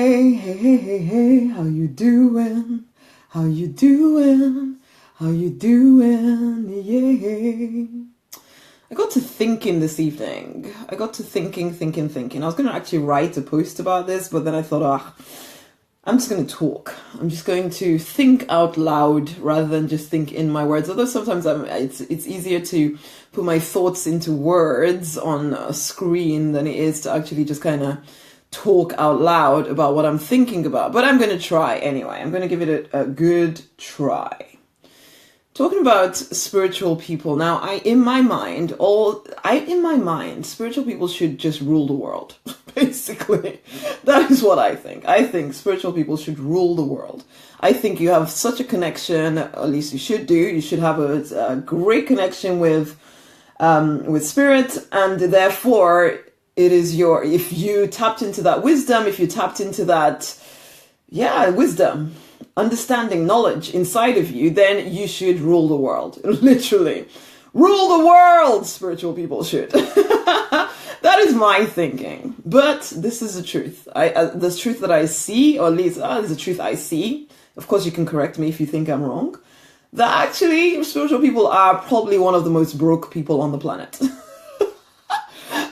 Hey, hey, hey, hey, hey, how you doing? How you doing? How you doing? Yeah. I got to thinking this evening. I got to thinking. I was going to actually write a post about this, but then I thought, I'm just going to talk. I'm just going to think out loud rather than just think in my words. Although sometimes it's easier to put my thoughts into words on a screen than it is to actually just kind of talk out loud about what I'm thinking about. But I'm going to try anyway. I'm going to give it a good try. Talking about spiritual people now, in my mind, spiritual people should just rule the world. Basically, that is what I think. I think spiritual people should rule the world. I think you have such a connection, at least you should do. You should have a great connection with spirit, and therefore it is if you tapped into that wisdom, if you tapped into that, wisdom, understanding, knowledge inside of you, then you should rule the world. Literally. Rule the world, spiritual people should. That is my thinking. But this is the truth. The truth that I see, or at least is the truth I see. Of course, you can correct me if you think I'm wrong. That actually, spiritual people are probably one of the most broke people on the planet.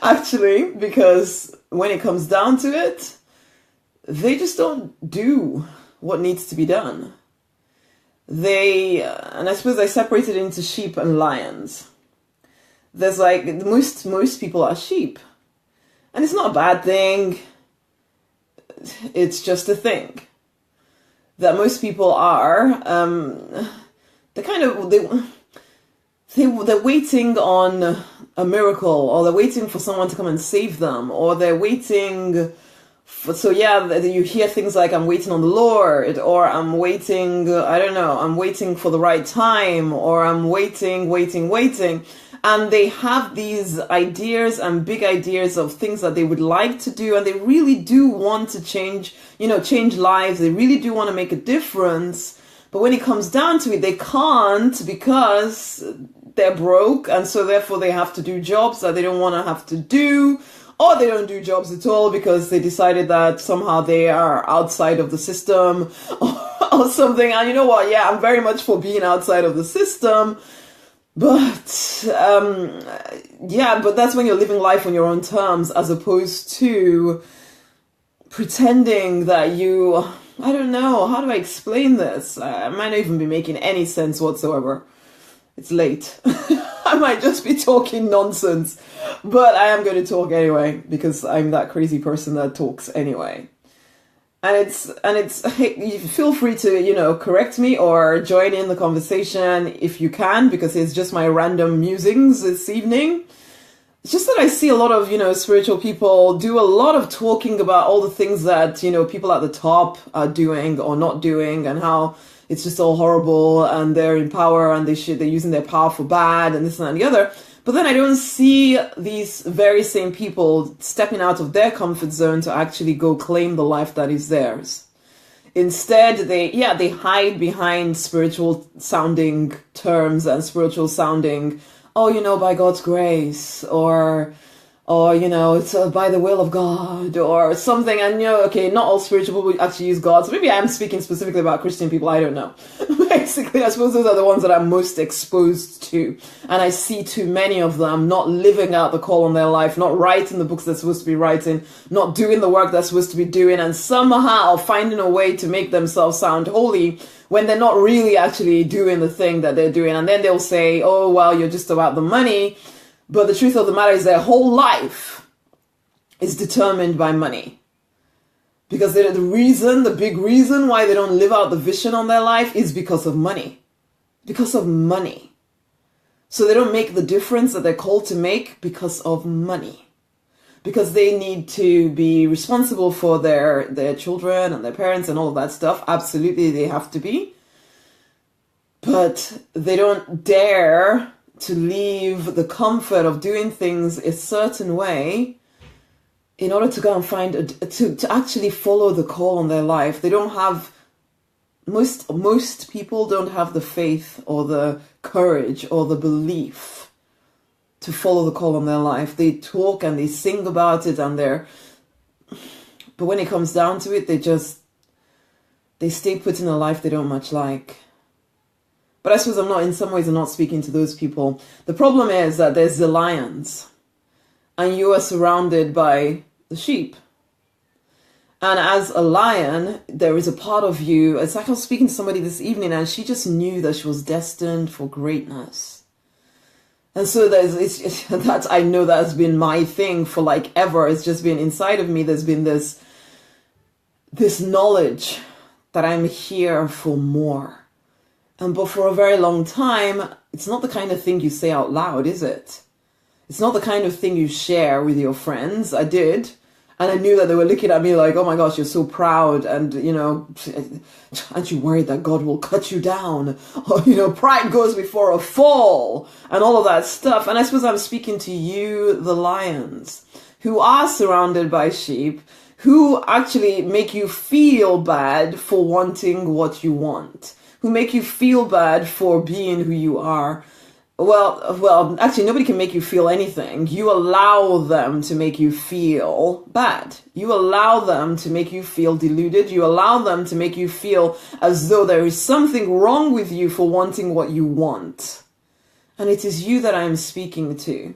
Actually, because when it comes down to it, they just don't do what needs to be done. And I suppose I separated into sheep and lions. There's most people are sheep. And it's not a bad thing. It's just a thing. That most people are, they're waiting on a miracle, or they're waiting for someone to come and save them, or they're waiting. You hear things like, I'm waiting on the Lord, or I'm waiting, I'm waiting for the right time, or I'm waiting. And they have these ideas and big ideas of things that they would like to do, and they really do want to change lives. They really do want to make a difference. But when it comes down to it, they can't because they're broke, and so therefore they have to do jobs that they don't want to have to do. Or they don't do jobs at all because they decided that somehow they are outside of the system or something. And you know what? Yeah, I'm very much for being outside of the system. But, but that's when you're living life on your own terms, as opposed to pretending that I don't know, how do I explain this? I might not even be making any sense whatsoever. It's late. I might just be talking nonsense, but I am going to talk anyway because I'm that crazy person that talks anyway. And hey, feel free to, correct me or join in the conversation if you can, because it's just my random musings this evening. It's just that I see a lot of, spiritual people do a lot of talking about all the things that, people at the top are doing or not doing, and how it's just all horrible and they're in power and they're using their power for bad and this and that and the other. But then I don't see these very same people stepping out of their comfort zone to actually go claim the life that is theirs. Instead, they hide behind spiritual sounding terms and spiritual sounding, by God's grace, or it's by the will of God or something. And, not all spiritual people actually use God. So maybe I'm speaking specifically about Christian people. I don't know. Basically, I suppose those are the ones that I'm most exposed to. And I see too many of them not living out the call on their life, not writing the books they're supposed to be writing, not doing the work they're supposed to be doing, and somehow finding a way to make themselves sound holy when they're not really actually doing the thing that they're doing. And then they'll say, oh, well, you're just about the money. But the truth of the matter is their whole life is determined by money. Because the big reason why they don't live out the vision on their life is because of money. Because of money. So they don't make the difference that they're called to make because of money. Because they need to be responsible for their children and their parents and all of that stuff. Absolutely, they have to be. But they don't dare to leave the comfort of doing things a certain way in order to go and find to actually follow the call on their life. They don't have, most people don't have the faith or the courage or the belief to follow the call on their life. They talk and they sing about it, and they're But when it comes down to it, they stay put in a life they don't much like. But I suppose in some ways I'm not speaking to those people. The problem is that there's the lions and you are surrounded by the sheep. And as a lion, there is a part of you, it's like I was speaking to somebody this evening and she just knew that she was destined for greatness. And so that I know that has been my thing for like ever. It's just been inside of me. There's been this knowledge that I'm here for more. But for a very long time, it's not the kind of thing you say out loud, is it? It's not the kind of thing you share with your friends. I did. And I knew that they were looking at me like, oh my gosh, you're so proud. And, aren't you worried that God will cut you down? Or, pride goes before a fall and all of that stuff. And I suppose I'm speaking to you, the lions, who are surrounded by sheep, who actually make you feel bad for wanting what you want, who make you feel bad for being who you are. Well, actually, nobody can make you feel anything. You allow them to make you feel bad. You allow them to make you feel deluded. You allow them to make you feel as though there is something wrong with you for wanting what you want. And it is you that I'm speaking to.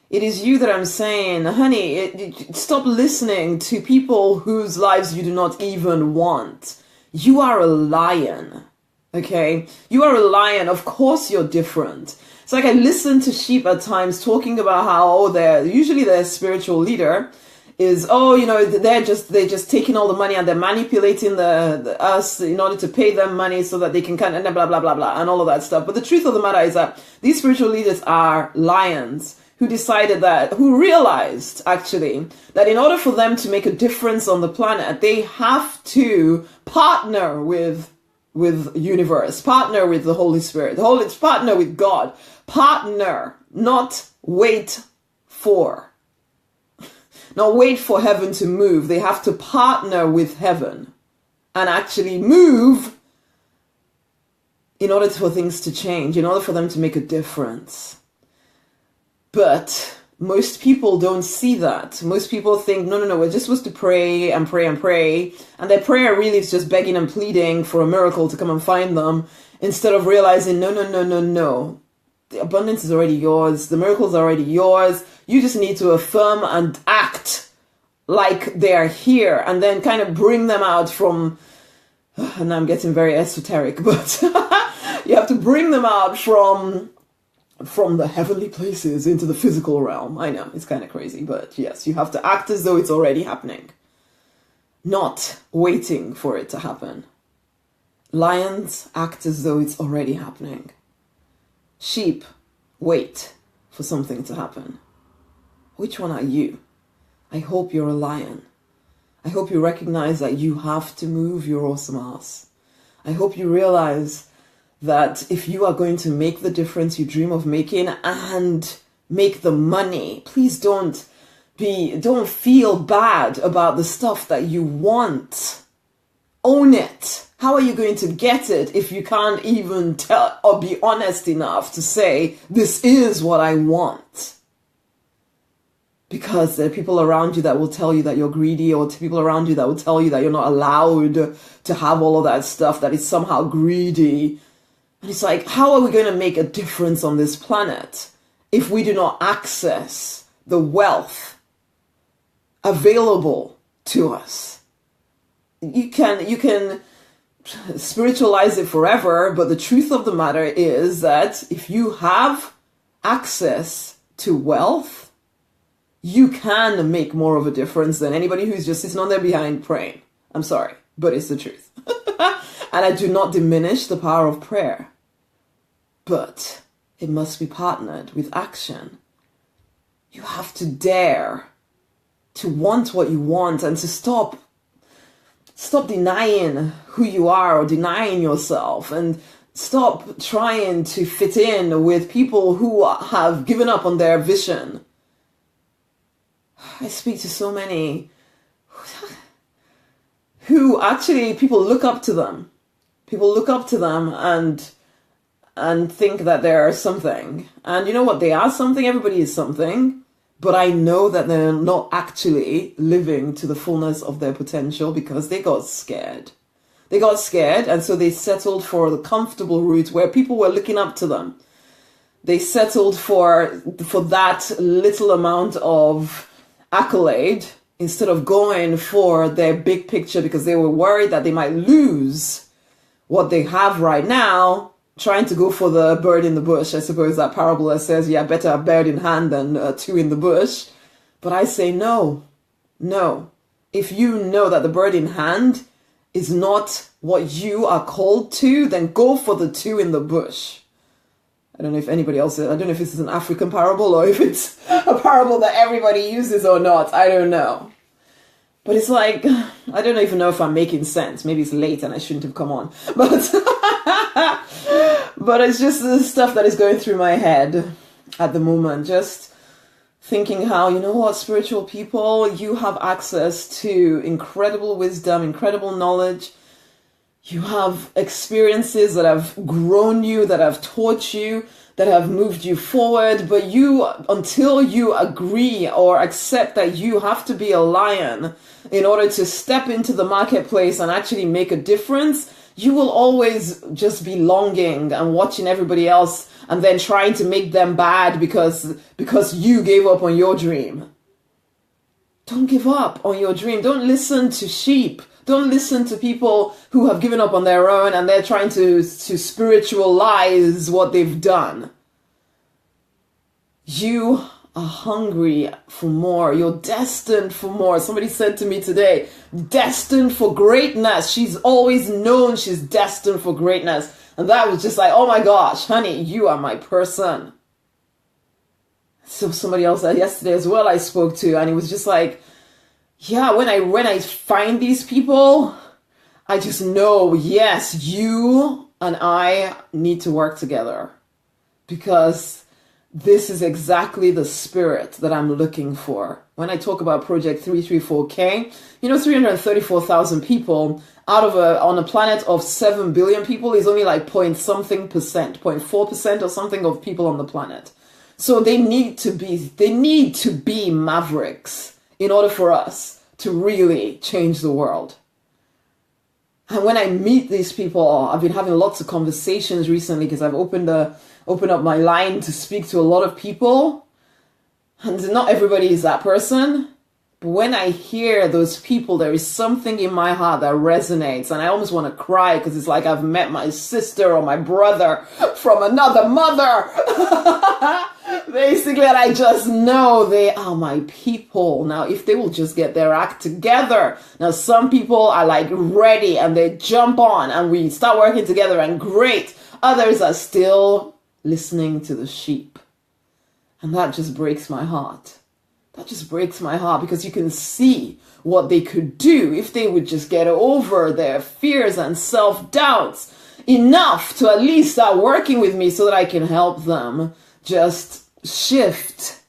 It is you that I'm saying, honey, stop listening to people whose lives you do not even want. You are a lion. Okay, you are a lion. Of course you're different. It's like I listen to sheep at times talking about how usually their spiritual leader is, they're just taking all the money and they're manipulating us in order to pay them money so that they can kind of blah, blah, blah, blah, and all of that stuff. But the truth of the matter is that these spiritual leaders are lions who realized actually that in order for them to make a difference on the planet, they have to partner with universe, partner with the Holy Spirit, partner with God, partner, not wait for heaven to move. They have to partner with heaven and actually move in order for things to change, in order for them to make a difference. But most people don't see that. Most people think, no, we're just supposed to pray and pray and pray. And their prayer really is just begging and pleading for a miracle to come and find them, instead of realizing, no. The abundance is already yours. The miracle is already yours. You just need to affirm and act like they're here, and then kind of bring them out from, and I'm getting very esoteric, but you have to bring them out from the heavenly places into the physical realm. I know, it's kind of crazy, but yes, you have to act as though it's already happening, not waiting for it to happen. Lions act as though it's already happening. Sheep wait for something to happen. Which one are you? I hope you're a lion. I hope you recognize that you have to move your awesome ass. I hope you realize that if you are going to make the difference you dream of making and make the money, please don't feel bad about the stuff that you want. Own it. How are you going to get it if you can't even tell or be honest enough to say, this is what I want? Because there are people around you that will tell you that you're greedy, or people around you that will tell you that you're not allowed to have all of that stuff, that is somehow greedy. And it's like, how are we going to make a difference on this planet if we do not access the wealth available to us? You can spiritualize it forever, but the truth of the matter is that if you have access to wealth, you can make more of a difference than anybody who's just sitting on their behind praying. I'm sorry, but it's the truth. And I do not diminish the power of prayer, but it must be partnered with action. You have to dare to want what you want and to stop denying who you are or denying yourself, and stop trying to fit in with people who have given up on their vision. I speak to so many who actually people look up to them. People look up to them and think that they're something. And you know what? They are something. Everybody is something. but I know that they're not actually living to the fullness of their potential because they got scared. They got scared, and so they settled for the comfortable route where people were looking up to them. They settled for that little amount of accolade instead of going for their big picture because they were worried that they might lose what they have right now, trying to go for the bird in the bush. I suppose that parable that says, yeah, better a bird in hand than two in the bush. But I say no. If you know that the bird in hand is not what you are called to, then go for the two in the bush. I don't know if anybody else, I don't know if this is an African parable or if it's a parable that everybody uses or not. I don't know. But it's like, I don't even know if I'm making sense. Maybe it's late and I shouldn't have come on. But it's just the stuff that is going through my head at the moment. Just thinking how, you know what, spiritual people, you have access to incredible wisdom, incredible knowledge. You have experiences that have grown you, that have taught you, that have moved you forward. But you, until you agree or accept that you have to be a lion in order to step into the marketplace and actually make a difference, you will always just be longing and watching everybody else and then trying to make them bad because you gave up on your dream. Don't give up on your dream. Don't listen to sheep. Don't listen to people who have given up on their own and they're trying to spiritualize what they've done. You are hungry for more. You're destined for more. Somebody said to me today, destined for greatness. She's always known she's destined for greatness. And that was just like, oh my gosh, honey, you are my person. So somebody else yesterday as well I spoke to, and it was just like, yeah, when I find these people, I just know, yes, you and I need to work together because this is exactly the spirit that I'm looking for. When I talk about Project 334K, 334,000 people out of on a planet of 7 billion people is only like point something percent, 0.4% or something of people on the planet. So they need to be mavericks in order for us to really change the world. And when I meet these people, I've been having lots of conversations recently because I've opened up my line to speak to a lot of people. And not everybody is that person. But when I hear those people, there is something in my heart that resonates. And I almost want to cry because it's like I've met my sister or my brother from another mother. Basically, and I just know they are my people. Now, if they will just get their act together. Now, some people are like ready and they jump on and we start working together and great. Others are still listening to the sheep. And that just breaks my heart. That just breaks my heart because you can see what they could do if they would just get over their fears and self-doubts enough to at least start working with me so that I can help them just shift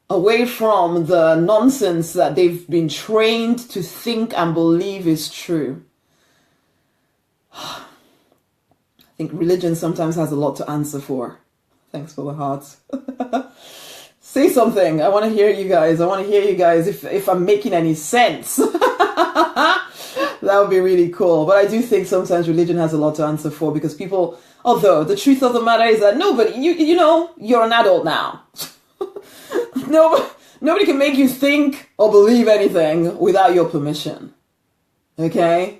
away from the nonsense that they've been trained to think and believe is true. I think religion sometimes has a lot to answer for. Thanks for the hearts. Say something. I want to hear you guys. I want to hear you guys if I'm making any sense. That would be really cool. But I do think sometimes religion has a lot to answer for because people, although the truth of the matter is that nobody, you're an adult now. Nobody can make you think or believe anything without your permission. Okay?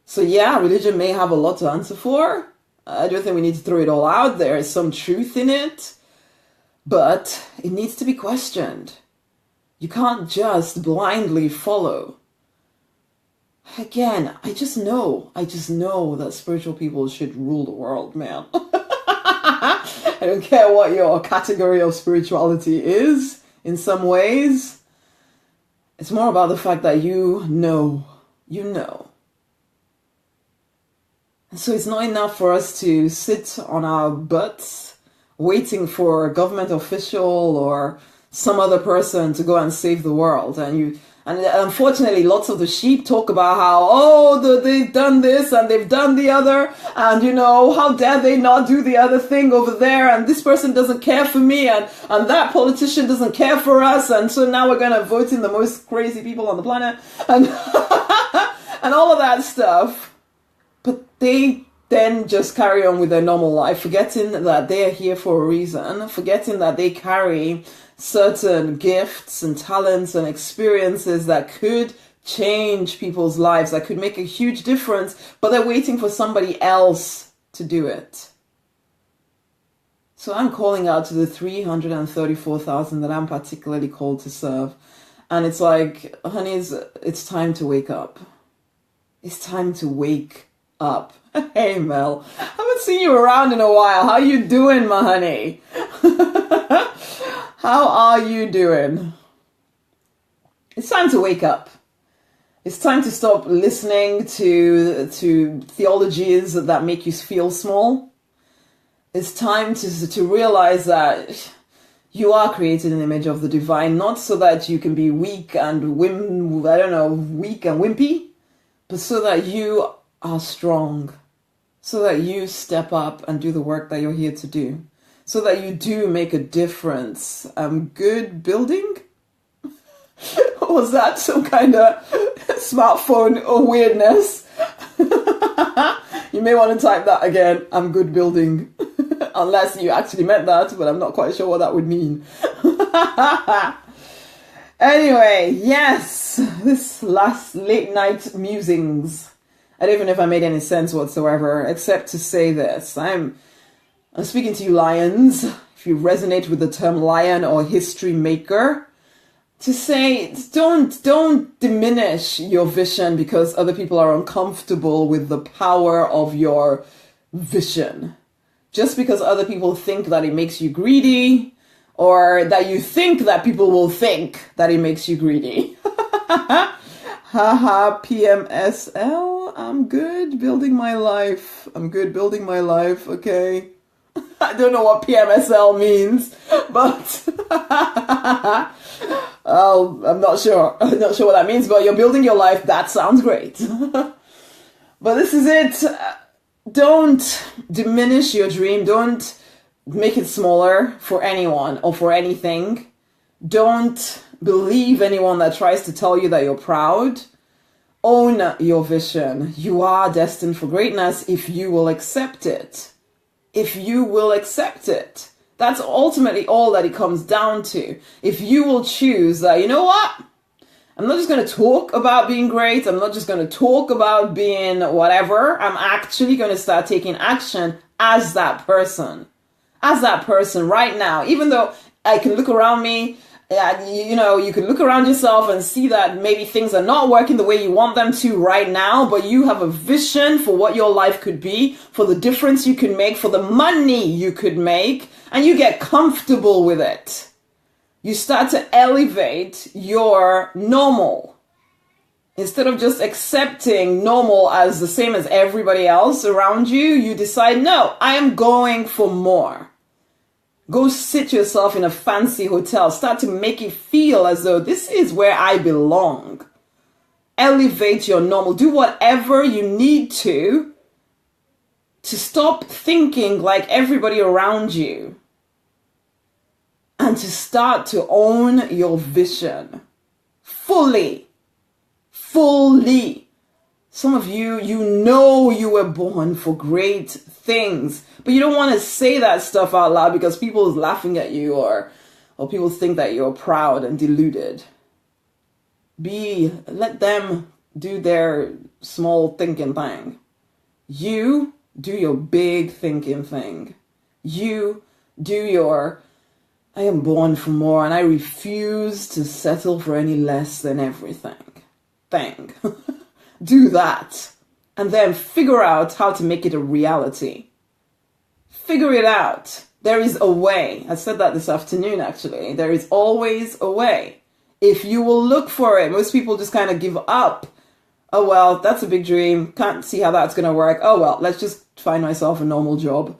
So yeah, religion may have a lot to answer for. I don't think we need to throw it all out there. There's some truth in it. But it needs to be questioned. You can't just blindly follow. Again, I just know that spiritual people should rule the world, man. I don't care what your category of spirituality is in some ways. It's more about the fact that you know. And so it's not enough for us to sit on our butts waiting for a government official or some other person to go and save the world. And And unfortunately, lots of the sheep talk about how, oh, they've done this and they've done the other. And, you know, how dare they not do the other thing over there? And this person doesn't care for me. And that politician doesn't care for us. And so now we're going to vote in the most crazy people on the planet. And, and all of that stuff. But they then just carry on with their normal life, forgetting that they are here for a reason, forgetting that they carry certain gifts and talents and experiences that could change people's lives, that could make a huge difference, but they're waiting for somebody else to do it. So I'm calling out to the 334,000 that I'm particularly called to serve. And it's like, honeys, it's time to wake up. It's time to wake up. Hey, Mel. I haven't seen you around in a while. How you doing, my honey? How are you doing? It's time to wake up. It's time to stop listening to theologies that make you feel small. It's time to realize that you are created in the image of the divine, not so that you can be weak and weak and wimpy, but so that you are strong, so that you step up and do the work that you're here to do, so that you do make a difference. Good building? Was that some kind of smartphone or weirdness? You may want to type that again. I'm good building. Unless you actually meant that, but I'm not quite sure what that would mean. Anyway, yes, this last late night musings. I don't even know if I made any sense whatsoever, except to say this. I'm speaking to you lions, if you resonate with the term lion or history maker, to say don't diminish your vision because other people are uncomfortable with the power of your vision. Just because other people think that it makes you greedy, or that you think that people will think that it makes you greedy. Haha, PMSL, I'm good building my life. I'm good building my life, okay? I don't know what PMSL means, but I'm not sure. I'm not sure what that means, but you're building your life. That sounds great. But this is it. Don't diminish your dream. Don't make it smaller for anyone or for anything. Don't believe anyone that tries to tell you that you're proud. Own your vision. You are destined for greatness if you will accept it. If you will accept it. That's ultimately all that it comes down to. If you will choose that, you know what? I'm not just going to talk about being great. I'm not just going to talk about being whatever. I'm actually going to start taking action as that person. As that person right now. Even though I can look around me, you can look around yourself and see that maybe things are not working the way you want them to right now, but you have a vision for what your life could be, for the difference you can make, for the money you could make, and you get comfortable with it. You start to elevate your normal. Instead of just accepting normal as the same as everybody else around you, you decide, no, I am going for more. Go sit yourself in a fancy hotel. Start to make it feel as though this is where I belong. Elevate your normal. Do whatever you need to stop thinking like everybody around you. And to start to own your vision. Fully. Some of you, you know you were born for great things, but you don't want to say that stuff out loud because people is laughing at you or people think that you're proud and deluded. Let them do their small thinking thing. You do your big thinking thing. You do your, I am born for more and I refuse to settle for any less than everything thing. Do that. And then figure out how to make it a reality. Figure it out. There is a way. I said that this afternoon, actually. There is always a way. If you will look for it. Most people just kind of give up. Oh, well, that's a big dream. Can't see how that's going to work. Oh, well, let's just find myself a normal job.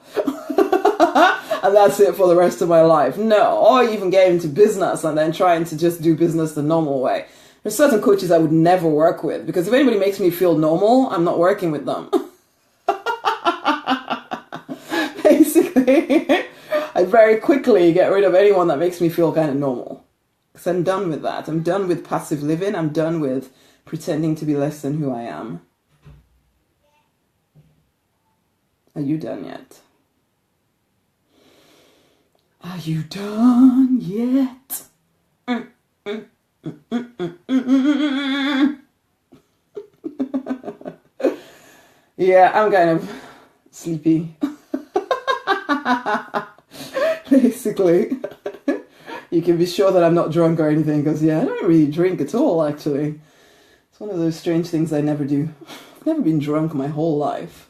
And that's it for the rest of my life. No. Or even get into business and then trying to just do business the normal way. There's certain coaches I would never work with, because if anybody makes me feel normal, I'm not working with them. Basically, I very quickly get rid of anyone that makes me feel kind of normal. Because I'm done with that. I'm done with passive living. I'm done with pretending to be less than who I am. Are you done yet? Are you done yet? Yeah, I'm kind of sleepy. Basically. You can be sure that I'm not drunk or anything, because I don't really drink at all, actually. It's one of those strange things I never do. I've never been drunk my whole life.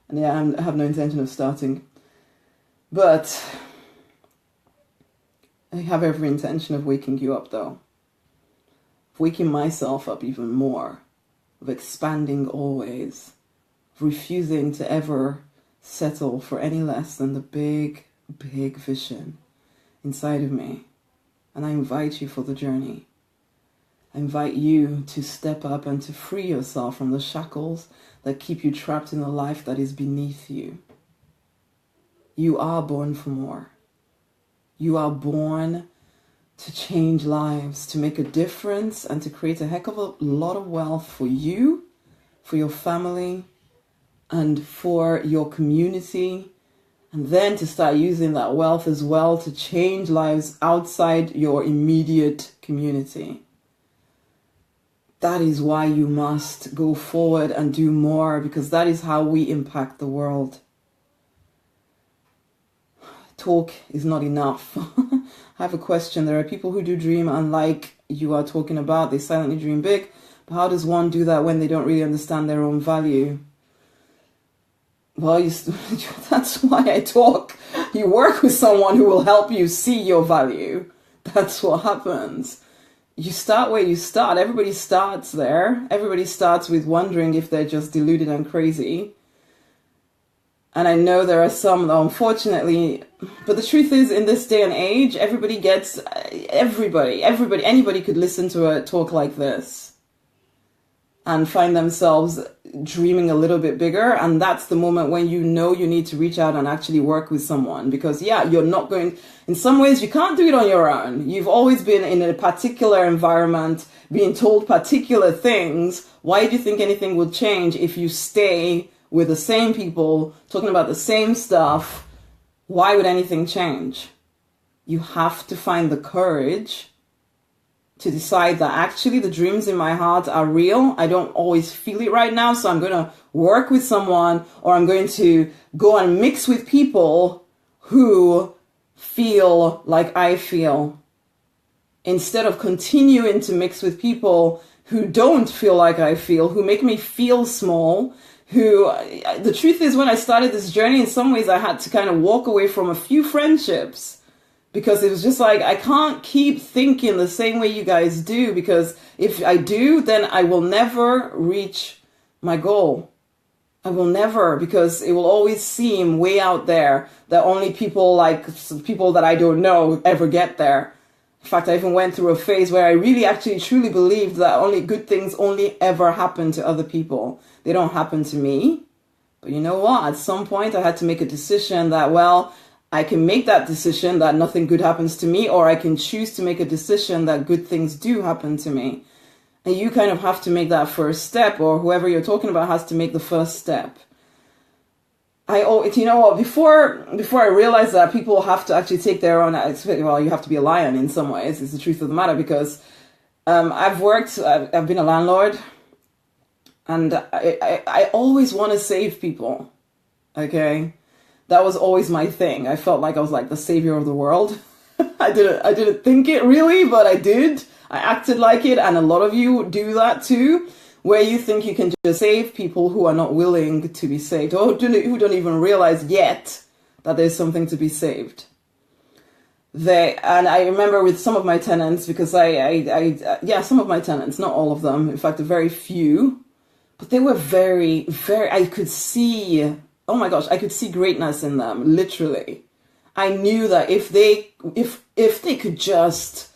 And I have no intention of starting. But I have every intention of waking you up, though. Of waking myself up even more. Of expanding always. Of refusing to ever settle for any less than the big, big vision inside of me. And I invite you for the journey. I invite you to step up and to free yourself from the shackles that keep you trapped in a life that is beneath you. You are born for more. You are born to change lives, to make a difference, and to create a heck of a lot of wealth for you, for your family, and for your community. And then to start using that wealth as well to change lives outside your immediate community. That is why you must go forward and do more, because that is how we impact the world. Talk is not enough. I have a question. There are people who do dream, and like you are talking about, they silently dream big. But how does one do that when they don't really understand their own value? Well, that's why I talk. You work with someone who will help you see your value. That's what happens. You start where you start. Everybody starts there. Everybody starts with wondering if they're just deluded and crazy. And I know there are some that unfortunately, but the truth is, in this day and age, anybody could listen to a talk like this and find themselves dreaming a little bit bigger. And that's the moment when you know you need to reach out and actually work with someone, because you're not going, in some ways you can't do it on your own. You've always been in a particular environment, being told particular things. Why do you think anything will change if you stay with the same people, talking about the same stuff? Why would anything change? You have to find the courage to decide that actually the dreams in my heart are real. I don't always feel it right now, so I'm going to work with someone, or I'm going to go and mix with people who feel like I feel, instead of continuing to mix with people who don't feel like I feel, who make me feel small, the truth is, when I started this journey, in some ways I had to kind of walk away from a few friendships, because it was just like, I can't keep thinking the same way you guys do, because if I do, then I will never reach my goal. I will never, because it will always seem way out there that only people that I don't know ever get there. In fact, I even went through a phase where I really actually truly believed that only good things only ever happen to other people. They don't happen to me. But you know what? At some point I had to make a decision that, well, I can make that decision that nothing good happens to me, or I can choose to make a decision that good things do happen to me. And you kind of have to make that first step, or whoever you're talking about has to make the first step. You know what, before I realized that people have to actually take their own, well, you have to be a lion in some ways, is the truth of the matter, because I've been a landlord, and I always want to save people, okay? That was always my thing. I felt like I was like the savior of the world. I didn't think it really, but I did. I acted like it, and a lot of you do that too, where you think you can just save people who are not willing to be saved, or who don't even realize yet that there's something to be saved. And I remember with some of my tenants, because some of my tenants, not all of them, in fact, a very few, but they were very, very, I could see, oh my gosh, I could see greatness in them, literally. I knew that if they could just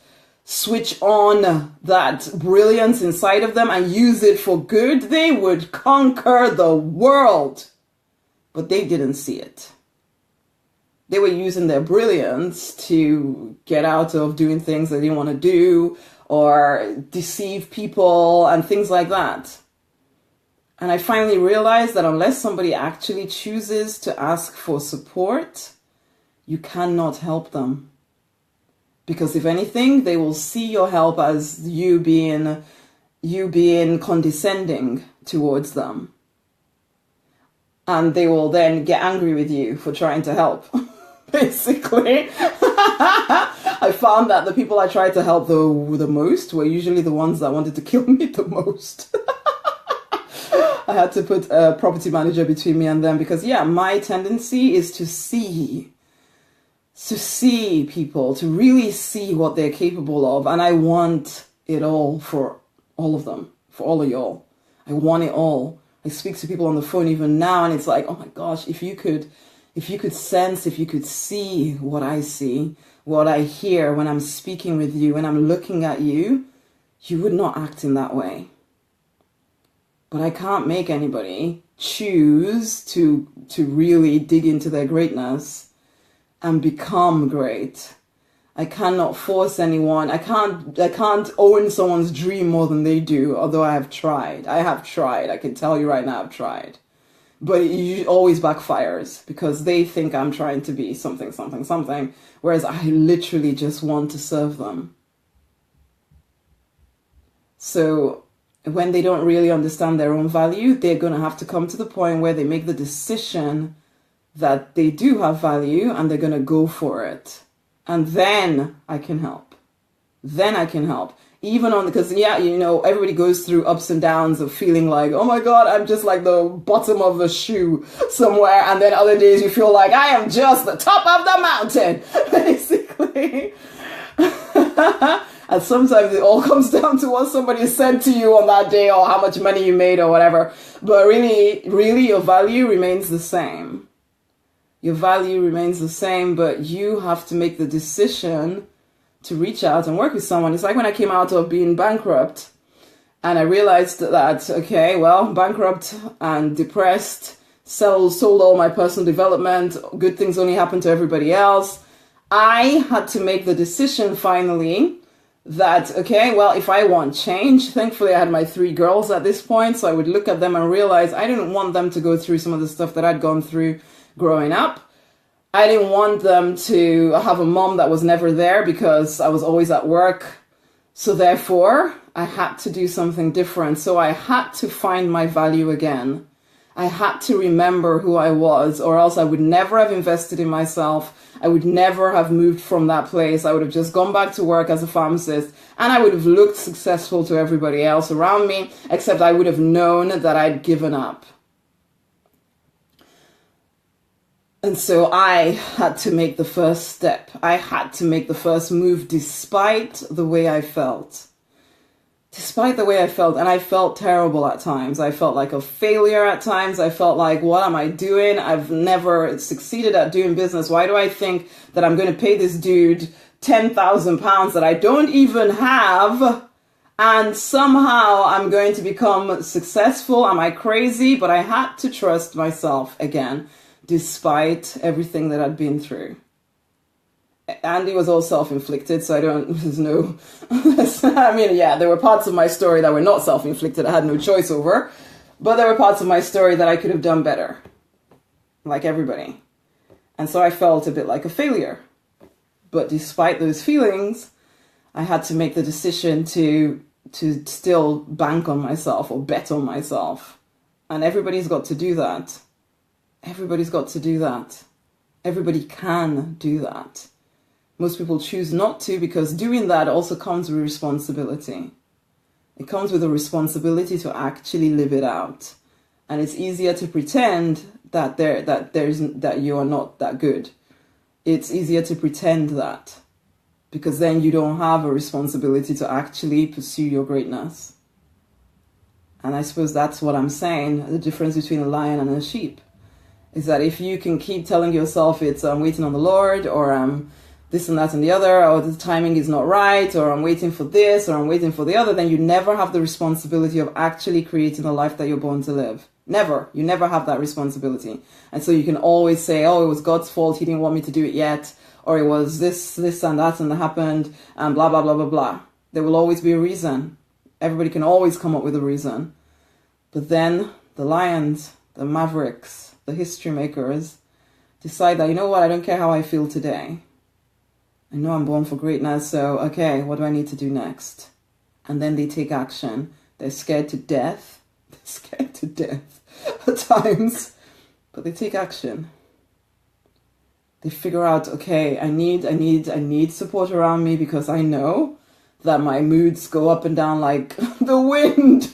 switch on that brilliance inside of them and use it for good, they would conquer the world. But they didn't see it. They were using their brilliance to get out of doing things they didn't want to do or deceive people and things like that. And I finally realized that unless somebody actually chooses to ask for support, you cannot help them. Because if anything, they will see your help as you being condescending towards them. And they will then get angry with you for trying to help. Basically, I found that the people I tried to help the most were usually the ones that wanted to kill me the most. I had to put a property manager between me and them because, yeah, my tendency is to see people, to really see what they're capable of. And I want it all for all of them, for all of y'all. I want it all. I speak to people on the phone even now, and it's like, oh my gosh, if you could sense, if you could see what I see, what I hear when I'm speaking with you, when I'm looking at you, you would not act in that way. But I can't make anybody choose to really dig into their greatness and become great. I cannot force anyone. I can't own someone's dream more than they do, although I have tried. I can tell you right now I've tried. But it always backfires because they think I'm trying to be something, whereas I literally just want to serve them. So when they don't really understand their own value, they're going to have to come to the point where they make the decision that they do have value and they're going to go for it. And then I can help. Even on, because yeah, you know, everybody goes through ups and downs of feeling like, oh my God, I'm just like the bottom of the shoe somewhere. And then other days you feel like I am just the top of the mountain, basically. And sometimes it all comes down to what somebody said to you on that day or how much money you made or whatever. But really your value remains the same. Your value remains the same, but you have to make the decision to reach out and work with someone. It's like when I came out of being bankrupt and I realized that, okay, well, bankrupt and depressed, sold all my personal development, good things only happen to everybody else. I had to make the decision finally that, okay, well, if I want change, thankfully I had my 3 girls at this point, so I would look at them and realize I didn't want them to go through some of the stuff that I'd gone through growing up. I didn't want them to have a mom that was never there because I was always at work. So therefore, I had to do something different. So I had to find my value again. I had to remember who I was, or else I would never have invested in myself. I would never have moved from that place. I would have just gone back to work as a pharmacist and I would have looked successful to everybody else around me, except I would have known that I'd given up. And so I had to make the first step. I had to make the first move despite the way I felt. And I felt terrible at times. I felt like a failure at times. I felt like, what am I doing? I've never succeeded at doing business. Why do I think that I'm going to pay this dude £10,000 that I don't even have? And somehow I'm going to become successful. Am I crazy? But I had to trust myself again, despite everything that I'd been through. And it was all self-inflicted, so there were parts of my story that were not self-inflicted, I had no choice over, but there were parts of my story that I could have done better, like everybody. And so I felt a bit like a failure. But despite those feelings, I had to make the decision to still bank on myself or bet on myself. And everybody's got to do that. Everybody's got to do that. Everybody can do that. Most people choose not to because doing that also comes with responsibility. It comes with a responsibility to actually live it out. And it's easier to pretend that you are not that good. It's easier to pretend that because then you don't have a responsibility to actually pursue your greatness. And I suppose that's what I'm saying, the difference between a lion and a sheep. Is that if you can keep telling yourself it's I'm waiting on the Lord or I'm this and that and the other, or the timing is not right, or I'm waiting for this, or I'm waiting for the other, then you never have the responsibility of actually creating the life that you're born to live. Never. You never have that responsibility. And so you can always say, oh, it was God's fault, he didn't want me to do it yet, or it was this and that and that happened, and blah, blah, blah, blah, blah. There will always be a reason. Everybody can always come up with a reason. But then the lions, the mavericks, the history makers decide that, you know what, I don't care how I feel today. I know I'm born for greatness, so okay, what do I need to do next? And then they take action. They're scared to death. They're scared to death at times, but they take action. They figure out, okay, I need support around me because I know that my moods go up and down like the wind.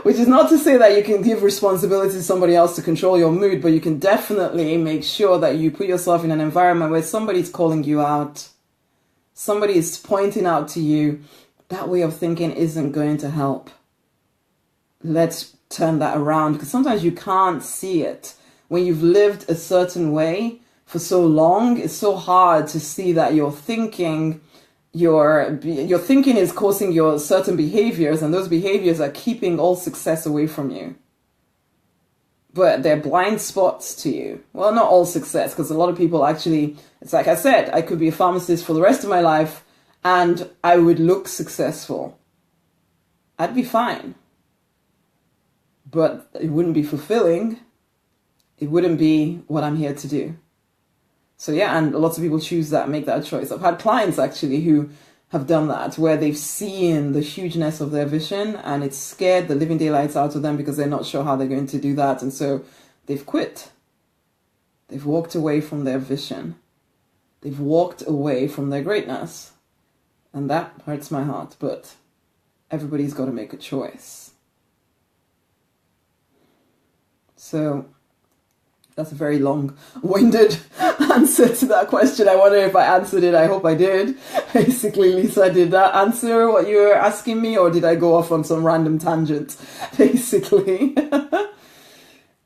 Which is not to say that you can give responsibility to somebody else to control your mood, but you can definitely make sure that you put yourself in an environment where somebody's calling you out. Somebody is pointing out to you, that way of thinking isn't going to help. Let's turn that around, because sometimes you can't see it. When you've lived a certain way for so long, it's so hard to see that your thinking is causing your certain behaviors, and those behaviors are keeping all success away from you. But they're blind spots to you. Well, not all success, because a lot of people actually, it's like I said, I could be a pharmacist for the rest of my life and I would look successful. I'd be fine. But it wouldn't be fulfilling. It wouldn't be what I'm here to do. So yeah, and lots of people choose that, make that choice. I've had clients actually who have done that, where they've seen the hugeness of their vision and it's scared the living daylights out of them because they're not sure how they're going to do that. And so they've quit. They've walked away from their vision. They've walked away from their greatness. And that hurts my heart, but everybody's got to make a choice. So that's a very long-winded answer to that question. I wonder if I answered it. I hope I did. Basically, Lisa, did that answer what you were asking me, or did I go off on some random tangent? Basically.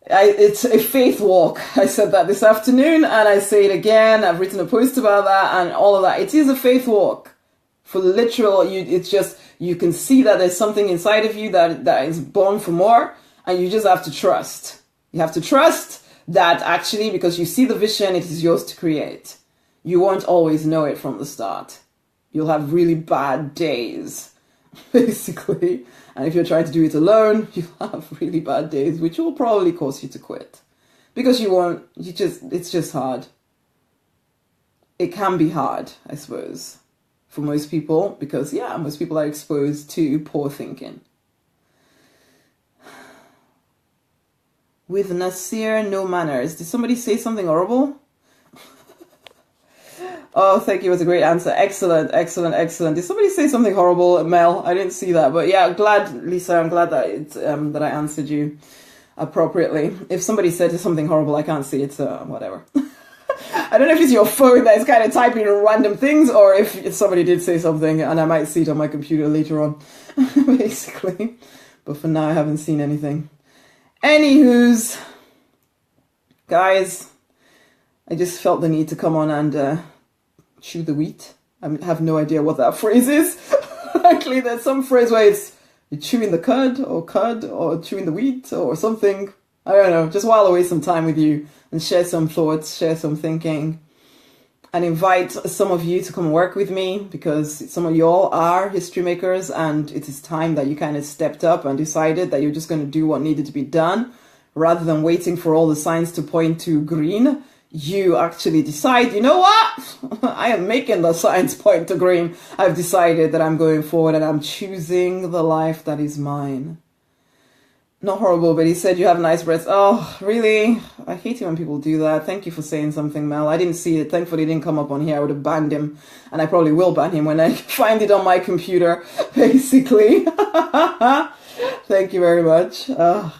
It's a faith walk. I said that this afternoon, and I say it again. I've written a post about that and all of that. It is a faith walk. For literal, it's just, you can see that there's something inside of you that is born for more, and you just have to trust. You have to trust that actually, because you see the vision, it is yours to create. You won't always know it from the start. You'll have really bad days, basically. And if you're trying to do it alone, you'll have really bad days, which will probably cause you to quit. Because it's just hard. It can be hard, I suppose, for most people, because yeah, most people are exposed to poor thinking. With Nasir, no manners. Did somebody say something horrible? Oh, thank you. It was a great answer. Excellent, excellent, excellent. Did somebody say something horrible, Mel? I didn't see that. But yeah, Lisa, I'm glad that that I answered you appropriately. If somebody said something horrible, I can't see it, so whatever. I don't know if it's your phone that is kind of typing random things, or if somebody did say something and I might see it on my computer later on, basically. But for now, I haven't seen anything. Anywho's, guys, I just felt the need to come on and chew the wheat. I have no idea what that phrase is. Actually, there's some phrase where it's you're chewing the cud or chewing the wheat or something. I don't know, just while away some time with you and share some thoughts, share some thinking, and invite some of you to come work with me, because some of y'all are history makers, and it is time that you kind of stepped up and decided that you're just going to do what needed to be done rather than waiting for all the signs to point to green. You actually decide, you know what? I am making the signs point to green. I've decided that I'm going forward and I'm choosing the life that is mine. Not horrible, but he said you have nice breasts. Oh, really? I hate it when people do that. Thank you for saying something, Mel. I didn't see it. Thankfully, it didn't come up on here. I would have banned him. And I probably will ban him when I find it on my computer, basically. Thank you very much.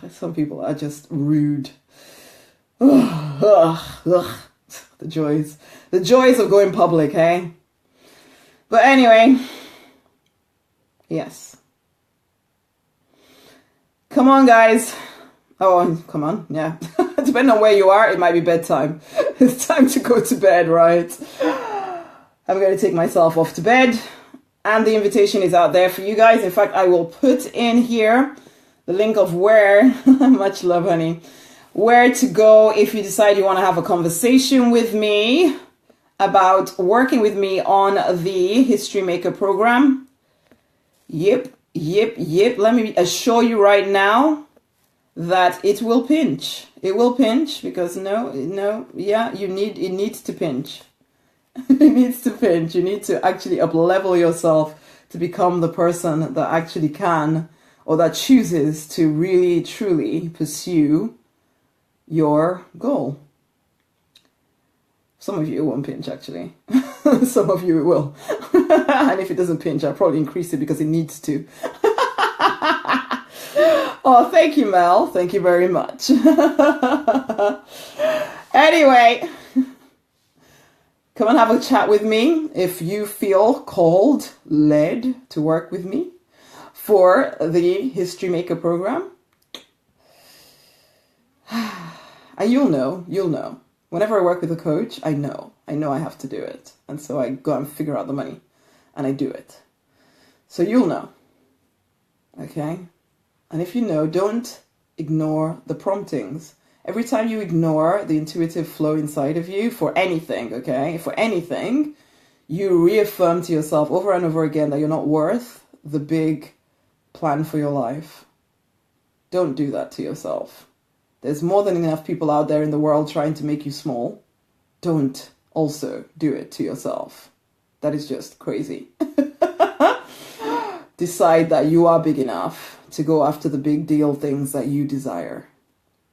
Some people are just rude. The joys. The joys of going public, eh? But anyway, yes. Come on, guys. Oh, come on. Yeah. Depending on where you are, it might be bedtime. It's time to go to bed, right? I'm going to take myself off to bed. And the invitation is out there for you guys. In fact, I will put in here the link of where, much love, honey, where to go if you decide you want to have a conversation with me about working with me on the History Maker program. Yep. Let me assure you right now that it will pinch. It will pinch because it needs to pinch. It needs to pinch. You need to actually up-level yourself to become the person that actually can or that chooses to really, truly pursue your goal. Some of you it won't pinch, actually. Some of you it will. And if it doesn't pinch, I'll probably increase it because it needs to. Oh, thank you, Mel. Thank you very much. Anyway, come and have a chat with me if you feel called, led to work with me for the History Maker program. And you'll know. Whenever I work with a coach, I know I have to do it. And so I go and figure out the money and I do it. So you'll know. Okay? And if you know, don't ignore the promptings. Every time you ignore the intuitive flow inside of you for anything, okay? For anything, you reaffirm to yourself over and over again that you're not worth the big plan for your life. Don't do that to yourself. There's more than enough people out there in the world trying to make you small. Don't also do it to yourself. That is just crazy. Decide that you are big enough to go after the big deal things that you desire.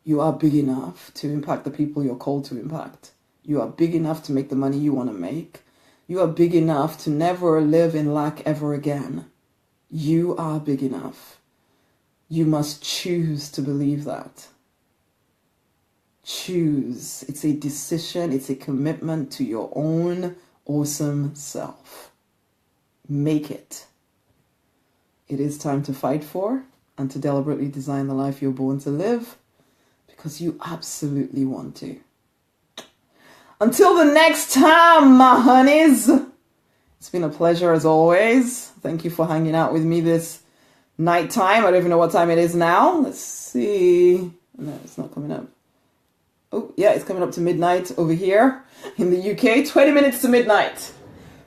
You are big enough to impact the people you're called to impact. You are big enough to make the money you want to make. You are big enough to never live in lack ever again. You are big enough. You must choose to believe that. Choose. It's a decision. It's a commitment to your own awesome self. Make it. It is time to fight for and to deliberately design the life you're born to live because you absolutely want to. Until the next time, my honeys, it's been a pleasure as always. Thank you for hanging out with me this nighttime. I don't even know what time it is now. Let's see. No, it's not coming up. Oh, yeah, it's coming up to midnight over here in the UK. 20 minutes to midnight.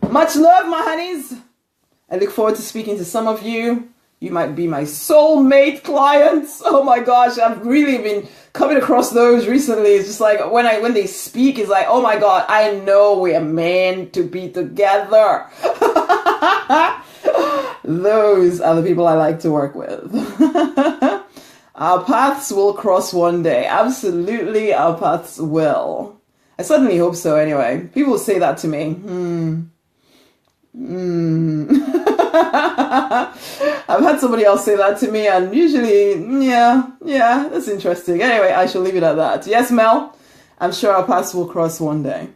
Much love, my honeys. I look forward to speaking to some of you. You might be my soulmate clients. Oh my gosh, I've really been coming across those recently. It's just like when they speak, it's like, oh my God, I know we are meant to be together. Those are the people I like to work with. Our paths will cross one day. Absolutely, our paths will. I certainly hope so anyway. People say that to me. I've had somebody else say that to me and usually, yeah, that's interesting. Anyway, I shall leave it at that. Yes, Mel, I'm sure our paths will cross one day.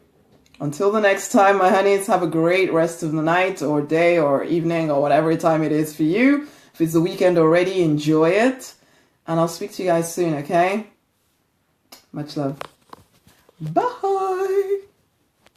Until the next time, my honeys, have a great rest of the night or day or evening or whatever time it is for you. If it's the weekend already, enjoy it. And I'll speak to you guys soon, okay? Much love. Bye.